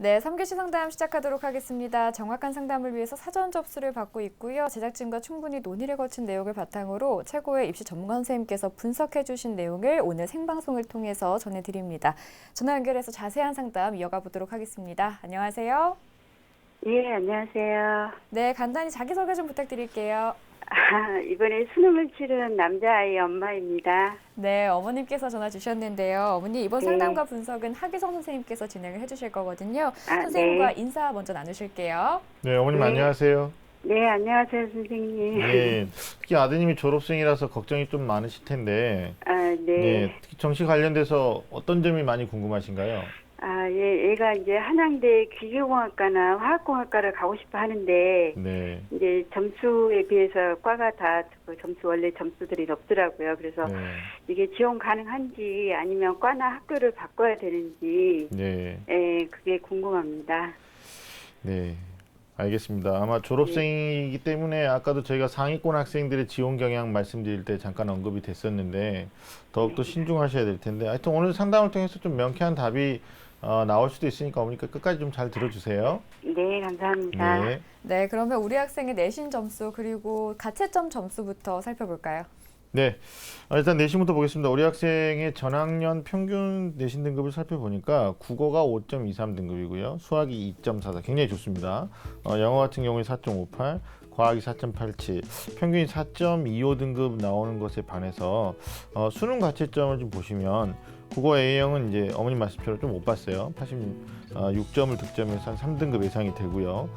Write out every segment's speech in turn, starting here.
네, 3교시 상담 시작하도록 하겠습니다. 정확한 상담을 위해서 사전 접수를 받고 있고요. 제작진과 충분히 논의를 거친 내용을 바탕으로 최고의 입시 전문가 선생님께서 분석해 주신 내용을 오늘 생방송을 통해서 전해드립니다. 전화 연결해서 자세한 상담 이어가 보도록 하겠습니다. 안녕하세요. 예, 안녕하세요. 네, 간단히 자기소개 좀 부탁드릴게요. 이번에 수능을 치른 남자아이 엄마입니다. 네, 어머님께서 전화 주셨는데요. 어머니, 이번 네. 상담과 분석은 하기성 선생님께서 진행을 해주실 거거든요. 아, 선생님과 네. 인사 먼저 나누실게요. 네, 어머님 네. 안녕하세요. 네, 안녕하세요, 선생님. 네, 특히 아드님이 졸업생이라서 걱정이 좀 많으실 텐데, 아, 네. 네, 특히 정시 관련돼서 어떤 점이 많이 궁금하신가요? 아, 예, 얘가 이제 한양대 기계공학과나 화학공학과를 가고 싶어 하는데, 네, 이제 점수에 비해서 과가 다 그 점수, 원래 점수들이 높더라고요. 그래서 네, 이게 지원 가능한지 아니면 과나 학교를 바꿔야 되는지, 네, 예, 그게 궁금합니다. 네. 알겠습니다. 아마 졸업생이기 때문에 아까도 저희가 상위권 학생들의 지원 경향 말씀드릴 때 잠깐 언급이 됐었는데 더욱더 신중하셔야 될 텐데 하여튼 오늘 상담을 통해서 좀 명쾌한 답이 나올 수도 있으니까 어머니까 끝까지 좀 잘 들어주세요. 네, 감사합니다. 네. 네, 그러면 우리 학생의 내신 점수 그리고 가채점 점수부터 살펴볼까요? 네, 일단 내신부터 보겠습니다. 우리 학생의 전학년 평균 내신 등급을 살펴보니까 국어가 5.23 등급이고요. 수학이 2.44, 굉장히 좋습니다. 영어 같은 경우에 4.58, 과학이 4.87, 평균이 4.25 등급 나오는 것에 반해서 수능 가채점을 좀 보시면 국어 A형은 이제 어머님 말씀처럼 좀 못 봤어요. 86점을 득점해서 한 3등급 예상이 되고요.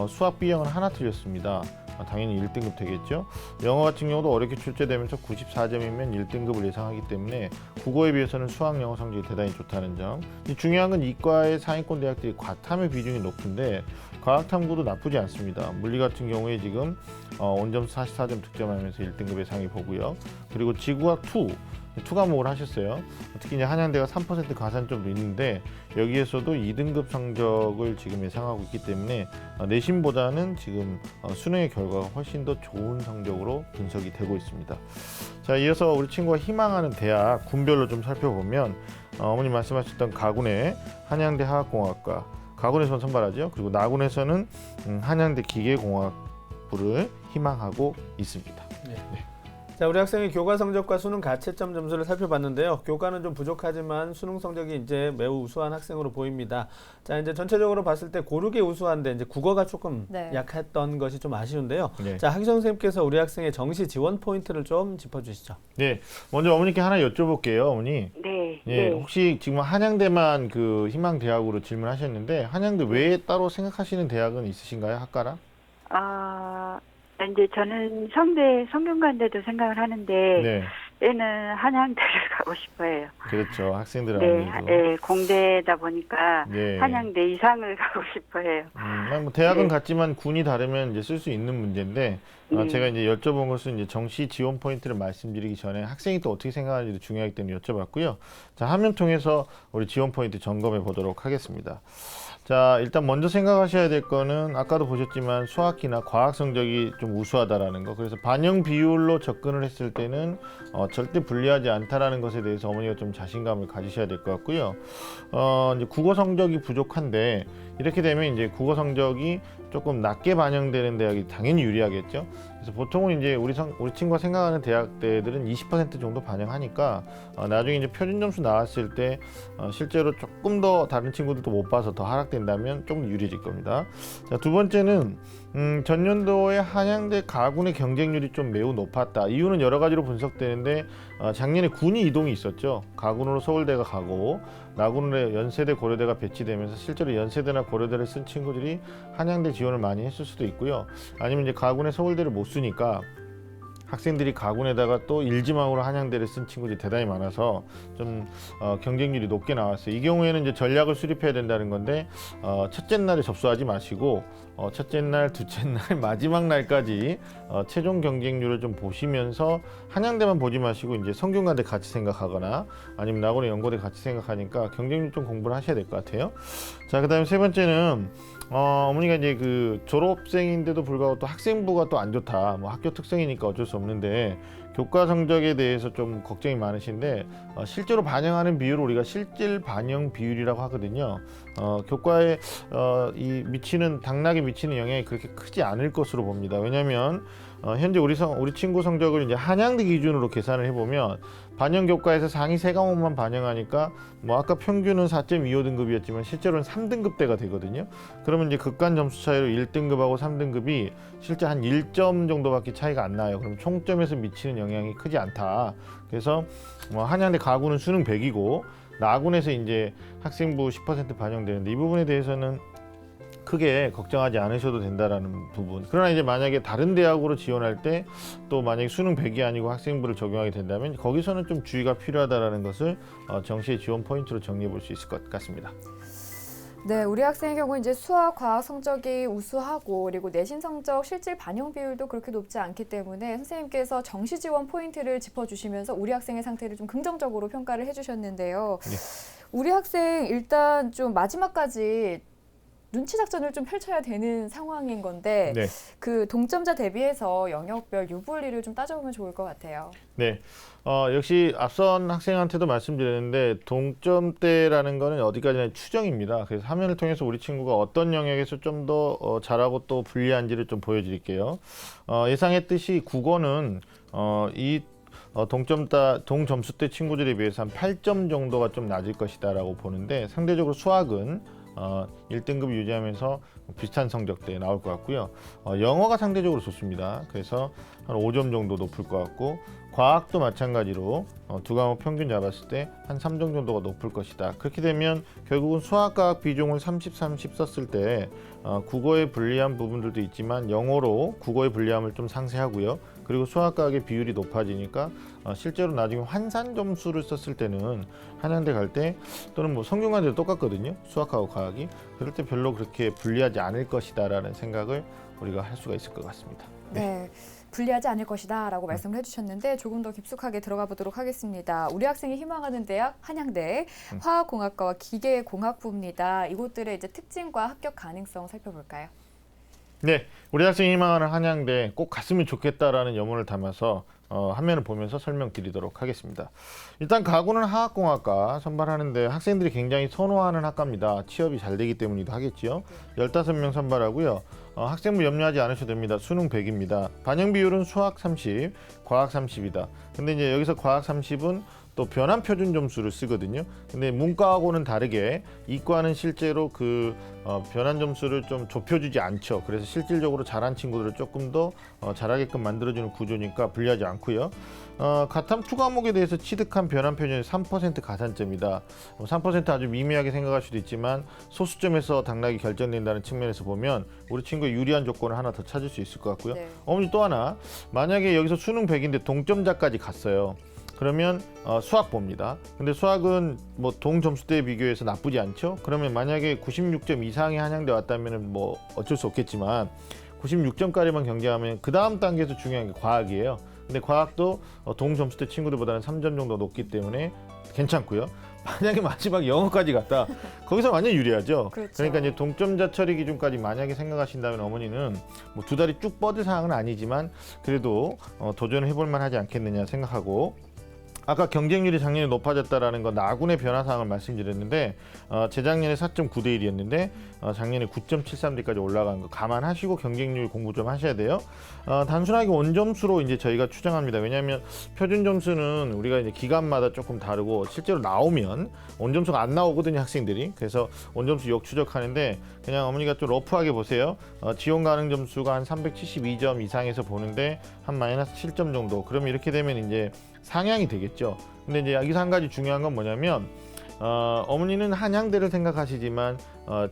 수학 B형은 하나 틀렸습니다. 당연히 1등급 되겠죠. 영어 같은 경우도 어렵게 출제되면서 94점이면 1등급을 예상하기 때문에 국어에 비해서는 수학 영어 성적이 대단히 좋다는 점. 중요한 건 이과의 상위권 대학들이 과탐의 비중이 높은데 과학탐구도 나쁘지 않습니다. 물리 같은 경우에 지금 온점수 44점 득점하면서 1등급 예상이 보고요. 그리고 지구학 2 과목을 하셨어요. 특히 이제 한양대가 3% 가산점도 있는데 여기에서도 2등급 성적을 지금 예상하고 있기 때문에 내신보다는 지금 수능의 결과가 훨씬 더 좋은 성적으로 분석이 되고 있습니다. 자, 이어서 우리 친구가 희망하는 대학 군별로 좀 살펴보면 어머님 말씀하셨던 가군의 한양대 화학공학과, 가군에서는 선발하죠. 그리고 나군에서는 한양대 기계공학부를 희망하고 있습니다. 네. 자, 우리 학생의 교과 성적과 수능 가채점 점수를 살펴봤는데요. 교과는 좀 부족하지만 수능 성적이 이제 매우 우수한 학생으로 보입니다. 자, 이제 전체적으로 봤을 때 고르게 우수한데 이제 국어가 조금 네. 약했던 것이 좀 아쉬운데요. 네. 자, 하기성 선생님께서 우리 학생의 정시 지원 포인트를 좀 짚어주시죠. 네, 먼저 어머니께 하나 여쭤볼게요, 어머니. 네, 예, 네. 혹시 지금 한양대만 그 희망 대학으로 질문하셨는데 한양대 외에 따로 생각하시는 대학은 있으신가요, 학과라? 이제 저는 성균관대도 생각을 하는데, 네, 얘는 한양대를 가고 싶어요. 그렇죠. 학생들은 네, 아무래도. 네, 공대다 보니까 네. 한양대 이상을 가고 싶어요. 뭐 대학은 네. 같지만 군이 다르면 이제 쓸 수 있는 문제인데 제가 이제 여쭤본 것은 이제 정시 지원 포인트를 말씀드리기 전에 학생이 또 어떻게 생각하는지도 중요하기 때문에 여쭤봤고요. 자, 화면 통해서 우리 지원 포인트 점검해 보도록 하겠습니다. 자, 일단 먼저 생각하셔야 될 거는 아까도 보셨지만 수학기나 과학 성적이 좀 우수하다라는 거. 그래서 반영 비율로 접근을 했을 때는 절대 불리하지 않다라는 것에 대해서 어머니가 좀 자신감을 가지셔야 될 것 같고요. 이제 국어 성적이 부족한데 이렇게 되면 이제 국어 성적이 조금 낮게 반영되는 대학이 당연히 유리하겠죠. 그래서 보통은 이제 우리 친구가 생각하는 대학들은 20% 정도 반영하니까 나중에 이제 표준 점수 나왔을 때 실제로 조금 더 다른 친구들도 못 봐서 더 하락된다면 조금 유리해질 겁니다. 자, 두 번째는 전년도에 한양대 가군의 경쟁률이 좀 매우 높았다. 이유는 여러 가지로 분석되는데 작년에 군이 이동이 있었죠. 가군으로 서울대가 가고 나군으로 연세대, 고려대가 배치되면서 실제로 연세대나 고려대를 쓴 친구들이 한양대 지원을 많이 했을 수도 있고요. 아니면 이제 가군에 서울대를 못 쓰니까 학생들이 가군에다가 또 일지망으로 한양대를 쓴 친구들이 대단히 많아서 좀 경쟁률이 높게 나왔어요. 이 경우에는 이제 전략을 수립해야 된다는 건데 첫째 날에 접수하지 마시고 첫째 날, 둘째 날, 마지막 날까지 최종 경쟁률을 좀 보시면서 한양대만 보지 마시고 이제 성균관대 같이 생각하거나 아니면 나고래 연고대 같이 생각하니까 경쟁률 좀 공부를 하셔야 될 것 같아요. 자, 그다음에 세 번째는 어머니가 이제 그 졸업생인데도 불구하고 또 학생부가 또 안 좋다. 뭐 학교 특성이니까 어쩔 수 없는데 교과 성적에 대해서 좀 걱정이 많으신데 실제로 반영하는 비율을 우리가 실질 반영 비율이라고 하거든요. 교과에 이 미치는 당락에 미치는 영향이 그렇게 크지 않을 것으로 봅니다. 왜냐하면 현재 우리 친구 성적을 이제 한양대 기준으로 계산을 해보면 반영 교과에서 상위 3과목만 반영하니까 뭐 아까 평균은 4.25등급이었지만 실제로는 3등급대가 되거든요. 그러면 이제 극간 점수 차이로 1등급하고 3등급이 실제 한 1점 정도밖에 차이가 안 나요. 그럼 총점에서 미치는 영향이 크지 않다. 그래서 한양대 가구는 수능 100이고 나군에서 이제 학생부 10% 반영되는데 이 부분에 대해서는 크게 걱정하지 않으셔도 된다라는 부분. 그러나 이제 만약에 다른 대학으로 지원할 때 또 만약에 수능 100이 아니고 학생부를 적용하게 된다면 거기서는 좀 주의가 필요하다라는 것을 정시의 지원 포인트로 정리해 볼 수 있을 것 같습니다. 네, 우리 학생의 경우 이제 수학, 과학 성적이 우수하고 그리고 내신 성적 실질 반영 비율도 그렇게 높지 않기 때문에 선생님께서 정시 지원 포인트를 짚어주시면서 우리 학생의 상태를 좀 긍정적으로 평가를 해주셨는데요. 네. 우리 학생 일단 좀 마지막까지 눈치 작전을 좀 펼쳐야 되는 상황인 건데 네. 그 동점자 대비해서 영역별 유불리를 좀 따져보면 좋을 것 같아요. 네. 역시 앞선 학생한테도 말씀드렸는데 동점대라는 거는 어디까지나 추정입니다. 그래서 화면을 통해서 우리 친구가 어떤 영역에서 좀 더 잘하고 또 불리한지를 좀 보여드릴게요. 예상했듯이 국어는 동점수대 친구들에 비해서 한 8점 정도가 좀 낮을 것이다라고 보는데 상대적으로 수학은 1등급 유지하면서 비슷한 성적대에 나올 것 같고요. 영어가 상대적으로 좋습니다. 그래서 한 5점 정도 높을 것 같고 과학도 마찬가지로 두 과목 평균 잡았을 때 한 3점 정도가 높을 것이다. 그렇게 되면 결국은 수학과학 비중을 30-30 썼을 때 국어에 불리한 부분들도 있지만 영어로 국어의 불리함을 좀 상쇄하고요. 그리고 수학과학의 비율이 높아지니까 실제로 나중에 환산 점수를 썼을 때는 한양대 갈 때 또는 뭐 성균관대도 똑같거든요. 수학하고 과학이. 그럴 때 별로 그렇게 불리하지 않을 것이다라는 생각을 우리가 할 수가 있을 것 같습니다. 네. 불리하지 않을 것이다 라고 말씀을 해주셨는데 조금 더 깊숙하게 들어가 보도록 하겠습니다. 우리 학생이 희망하는 대학 한양대 화학공학과와 기계공학부입니다. 이곳들의 이제 특징과 합격 가능성 살펴볼까요? 네, 우리 학생이 희망하는 한양대 꼭 갔으면 좋겠다라는 염원을 담아서 화면을 보면서 설명드리도록 하겠습니다. 일단 가구는 화학공학과 선발하는데 학생들이 굉장히 선호하는 학과입니다. 취업이 잘 되기 때문이기도 하겠지요. 15명 선발하고요. 학생부 염려하지 않으셔도 됩니다. 수능 100입니다. 반영 비율은 수학 30, 과학 30이다. 근데 이제 여기서 과학 30은 또 변환 표준 점수를 쓰거든요. 근데 문과하고는 다르게 이과는 실제로 그 변환 점수를 좀 좁혀주지 않죠. 그래서 실질적으로 잘한 친구들을 조금 더 잘하게끔 만들어주는 구조니까 불리하지 않고요. 가탐 2과목에 대해서 취득한 변환 표준이 3% 가산점이다. 3% 아주 미미하게 생각할 수도 있지만 소수점에서 당락이 결정된다는 측면에서 보면 우리 친구의 유리한 조건을 하나 더 찾을 수 있을 것 같고요. 네. 어머니 또 하나, 만약에 여기서 수능 100인데 동점자까지 갔어요. 그러면 수학 봅니다. 근데 수학은 뭐 동 점수대에 비교해서 나쁘지 않죠. 그러면 만약에 96점 이상이 한양대 왔다면 뭐 어쩔 수 없겠지만 96점까지만 경쟁하면 그 다음 단계에서 중요한 게 과학이에요. 근데 과학도 동 점수대 친구들보다는 3점 정도 높기 때문에 괜찮고요. 만약에 마지막 영어까지 갔다, 거기서 완전 유리하죠. 그렇죠. 그러니까 이제 동점자 처리 기준까지 만약에 생각하신다면 어머니는 뭐 두 다리 쭉 뻗을 사항은 아니지만 그래도 도전을 해볼 만하지 않겠느냐 생각하고, 아까 경쟁률이 작년에 높아졌다라는 건 나군의 변화 사항을 말씀드렸는데 재작년에 4.9대 1이었는데 작년에 9.73대까지 올라간 거 감안하시고 경쟁률 공부 좀 하셔야 돼요. 단순하게 원점수로 이제 저희가 추정합니다. 왜냐하면 표준 점수는 우리가 이제 기간마다 조금 다르고 실제로 나오면 원점수가 안 나오거든요, 학생들이. 그래서 원점수 역추적하는데 그냥 어머니가 좀 러프하게 보세요. 지원 가능 점수가 한 372점 이상에서 보는데 한 마이너스 7점 정도. 그러면 이렇게 되면 이제 상향이 되겠죠. 근데 이제 여기서 한 가지 중요한 건 뭐냐면 어머니는 한양대를 생각하시지만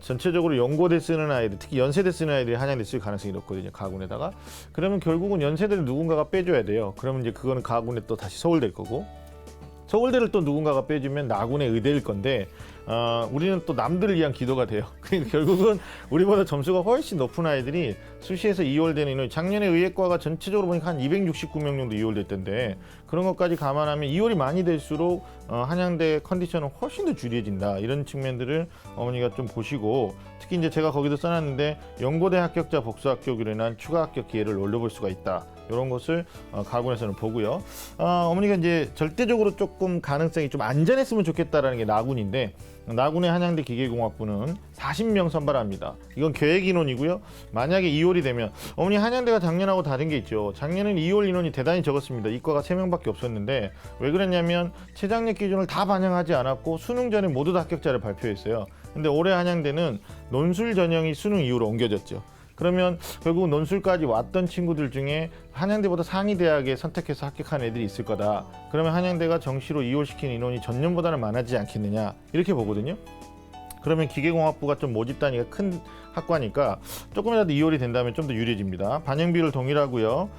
전체적으로 연고대 쓰는 아이들, 특히 연세대 쓰는 아이들이 한양대 쓸 가능성이 높거든요, 가군에다가. 그러면 결국은 연세대를 누군가가 빼줘야 돼요. 그러면 이제 그거는 가군에 또 다시 서울대일 거고, 서울대를 또 누군가가 빼주면 나군의 의대일 건데 우리는 또 남들을 위한 기도가 돼요. 그러니까 결국은 우리보다 점수가 훨씬 높은 아이들이 수시에서 2월되는 인원이 작년에 의예과가 전체적으로 보니까 한 269명 정도 2월됐던데 그런 것까지 감안하면 2월이 많이 될수록 한양대 컨디션은 훨씬 더 유리해진다. 이런 측면들을 어머니가 좀 보시고 특히 이제 제가 거기도 써놨는데 연고대 합격자 복수 합격으로 인한 추가 합격 기회를 올려볼 수가 있다. 이런 것을 가군에서는 보고요. 어머니가 이제 절대적으로 조금 가능성이 좀 안전했으면 좋겠다라는 게 나군인데 나군의 한양대 기계공학부는 40명 선발합니다. 이건 계획 인원이고요. 만약에 2월이 되면 어머니 한양대가 작년하고 다른 게 있죠. 작년에는 2월 인원이 대단히 적었습니다. 이과가 3명밖에 없었는데 왜 그랬냐면 최장력 기준을 다 반영하지 않았고 수능 전에 모두 다 합격자를 발표했어요. 근데 올해 한양대는 논술 전형이 수능 이후로 옮겨졌죠. 그러면 결국 논술까지 왔던 친구들 중에 한양대보다 상위 대학에 선택해서 합격한 애들이 있을 거다. 그러면 한양대가 정시로 이월시킨 인원이 전년보다는 많아지지 않겠느냐 이렇게 보거든요. 그러면 기계공학부가 좀 모집 단위가 큰 학과니까 조금이라도 2월이 된다면 좀 더 유리해집니다. 반영비율 동일하고요.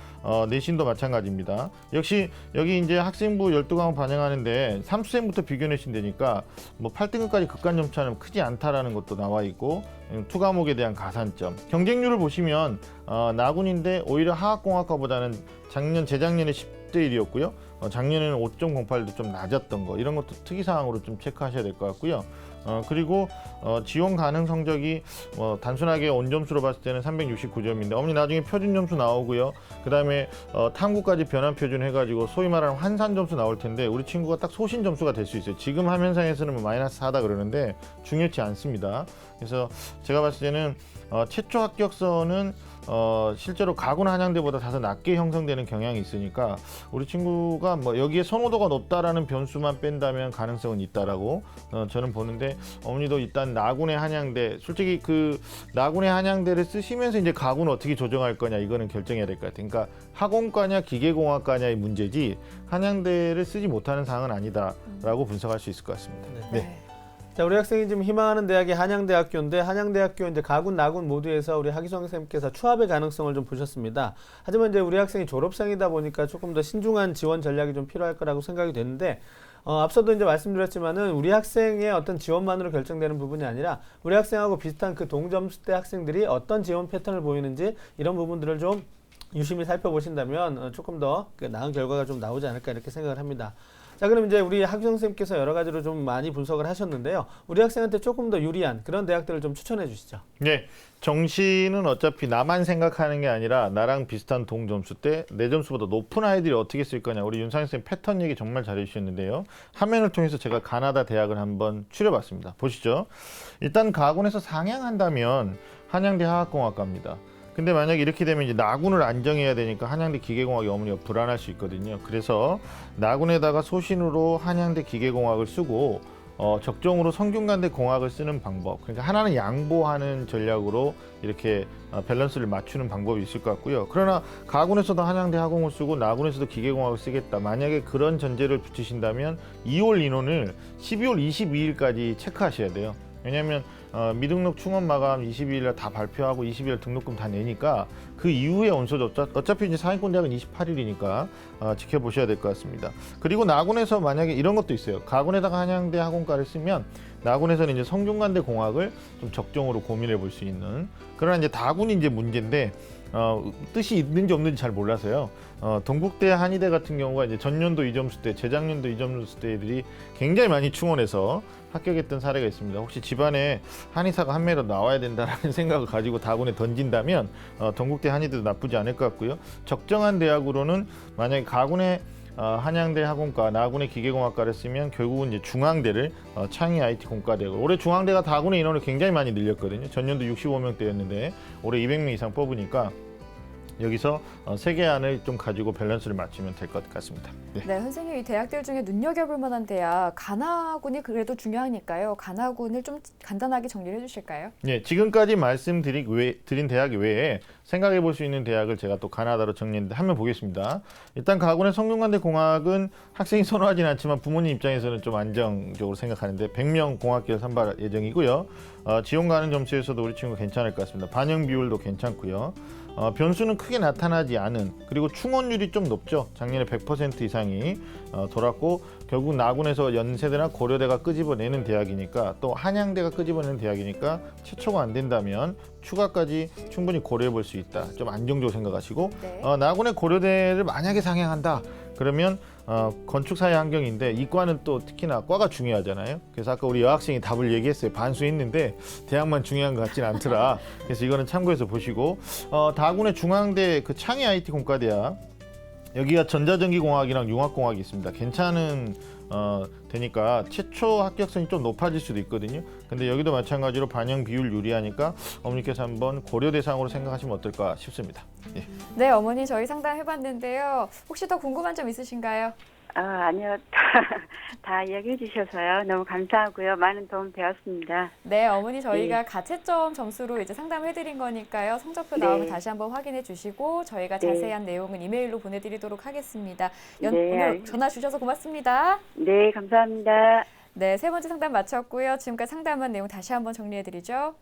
내신도 마찬가지입니다. 역시 여기 이제 학생부 12과목 반영하는데 삼수생부터 비교 내신되니까 뭐 8등급까지 극간 점차는 크지 않다라는 것도 나와 있고 2과목에 대한 가산점. 경쟁률을 보시면 나군인데 오히려 화학공학과보다는 재작년에 10대 1이었고요. 작년에는 5.08도 좀 낮았던 거 이런 것도 특이사항으로 좀 체크하셔야 될 것 같고요. 그리고 지원 가능 성적이 단순하게 온점수로 봤을 때는 369점인데 어머니 나중에 표준 점수 나오고요. 그 다음에 탐구까지 변환 표준 해가지고 소위 말하는 환산 점수 나올 텐데 우리 친구가 딱 소신 점수가 될 수 있어요. 지금 화면상에서는 뭐 마이너스 4다 그러는데 중요치 않습니다. 그래서 제가 봤을 때는 최초 합격선은 실제로 가군 한양대보다 다소 낮게 형성되는 경향이 있으니까 우리 친구가 뭐 여기에 선호도가 높다라는 변수만 뺀다면 가능성은 있다라고 저는 보는데 어머니도 일단 나군의 한양대 솔직히 그 나군의 한양대를 쓰시면서 이제 가군 어떻게 조정할 거냐 이거는 결정해야 될 것 같아요. 그러니까 학원과냐 기계공학과냐의 문제지 한양대를 쓰지 못하는 사항은 아니다라고 분석할 수 있을 것 같습니다. 네. 자, 우리 학생이 지금 희망하는 대학이 한양대학교인데 한양대학교 이제 가군, 나군 모두에서 우리 하기성 선생님께서 추합의 가능성을 좀 보셨습니다. 하지만 이제 우리 학생이 졸업생이다 보니까 조금 더 신중한 지원 전략이 좀 필요할 거라고 생각이 되는데 앞서도 이제 말씀드렸지만은 우리 학생의 어떤 지원만으로 결정되는 부분이 아니라 우리 학생하고 비슷한 그 동점수대 학생들이 어떤 지원 패턴을 보이는지 이런 부분들을 좀 유심히 살펴보신다면 조금 더 나은 결과가 좀 나오지 않을까 이렇게 생각을 합니다. 자, 그럼 이제 우리 하기성 선생님께서 여러 가지로 좀 많이 분석을 하셨는데요. 우리 학생한테 조금 더 유리한 그런 대학들을 좀 추천해 주시죠. 네. 정시는 어차피 나만 생각하는 게 아니라 나랑 비슷한 동점수 때 내 점수보다 높은 아이들이 어떻게 쓸 거냐. 우리 윤상현 선생님 패턴 얘기 정말 잘해주셨는데요. 화면을 통해서 제가 가나다 대학을 한번 추려봤습니다. 보시죠. 일단 가군에서 상향한다면 한양대 화학공학과입니다. 근데 만약에 이렇게 되면 이제 나군을 안정해야 되니까 한양대 기계공학이 어머니가 불안할 수 있거든요. 그래서 나군에다가 소신으로 한양대 기계공학을 쓰고 적정으로 성균관대 공학을 쓰는 방법. 그러니까 하나는 양보하는 전략으로 이렇게 밸런스를 맞추는 방법이 있을 것 같고요. 그러나 가군에서도 한양대 화공을 쓰고 나군에서도 기계공학을 쓰겠다. 만약에 그런 전제를 붙이신다면 2월 인원을 12월 22일까지 체크하셔야 돼요. 왜냐하면 미등록 충원 마감 22일날 다 발표하고 20일 등록금 다 내니까 그 이후에 온서도 어차피 이제 상위권 대학은 28일이니까 지켜보셔야 될 것 같습니다. 그리고 나군에서 만약에 이런 것도 있어요. 가군에다가 한양대 학원과를 쓰면 나군에서는 이제 성균관대 공학을 좀 적정으로 고민해 볼 수 있는 그러나 이제 다군이 이제 문제인데 뜻이 있는지 없는지 잘 몰라서요. 동국대, 한의대 같은 경우가 이제 전년도 2점수 때, 재작년도 2점수 때들이 굉장히 많이 충원해서 합격했던 사례가 있습니다. 혹시 집안에 한의사가 한 명이라도 나와야 된다라는 생각을 가지고 다군에 던진다면 동국대, 한의대도 나쁘지 않을 것 같고요. 적정한 대학으로는 만약에 가군에 한양대 학원과, 나군의 기계공학과를 쓰면 결국은 이제 중앙대를 창의 IT 공과대학을 올해 중앙대가 다군의 인원을 굉장히 많이 늘렸거든요. 전년도 65명대였는데 올해 200명 이상 뽑으니까 여기서 세 개 안을 좀 가지고 밸런스를 맞추면 될 것 같습니다. 네, 선생님 이 대학들 중에 눈여겨볼 만한 대학 가나군이 그래도 중요하니까요. 가나군을 좀 간단하게 정리를 해주실까요? 네, 지금까지 말씀드린 대학 외에 생각해 볼 수 있는 대학을 제가 또 가나다로 정리했는데 한번 보겠습니다. 일단 가군의 성균관대 공학은 학생이 선호하지는 않지만 부모님 입장에서는 좀 안정적으로 생각하는데 100명 공학기를 선발 예정이고요. 지원 가는 점수에서도 우리 친구 괜찮을 것 같습니다. 반영 비율도 괜찮고요. 변수는 크게 나타나지 않은, 그리고 충원율이 좀 높죠. 작년에 100% 이상이 돌았고, 결국 나군에서 연세대나 고려대가 끄집어내는 대학이니까, 또 한양대가 끄집어내는 대학이니까 최초가 안 된다면 추가까지 충분히 고려해 볼 수 있다. 좀 안정적으로 생각하시고, 네. 나군의 고려대를 만약에 상향한다 그러면 건축사회 환경인데, 이과는 또 특히나 과가 중요하잖아요. 그래서 아까 우리 여학생이 답을 얘기했어요. 반수했는데 대학만 중요한 것 같지는 않더라. 그래서 이거는 참고해서 보시고, 다군의 중앙대 그 창의 IT 공과대학, 여기가 전자전기공학이랑 융합공학이 있습니다. 괜찮은 되니까 최초 합격선이 좀 높아질 수도 있거든요. 근데 여기도 마찬가지로 반영 비율 유리하니까 어머니께서 한번 고려 대상으로 생각하시면 어떨까 싶습니다. 예. 네, 어머니 저희 상담해봤는데요. 혹시 더 궁금한 점 있으신가요? 아니요. 다 이야기해 주셔서요. 너무 감사하고요. 많은 도움 되었습니다. 네, 어머니 저희가 가채점 점수로 이제 상담해드린 거니까요. 성적표 네. 나오면 다시 한번 확인해 주시고 저희가 네. 자세한 내용은 이메일로 보내드리도록 하겠습니다. 네, 오늘 알겠습니다. 전화 주셔서 고맙습니다. 네, 감사합니다. 네, 세 번째 상담 마쳤고요. 지금까지 상담한 내용 다시 한번 정리해드리죠.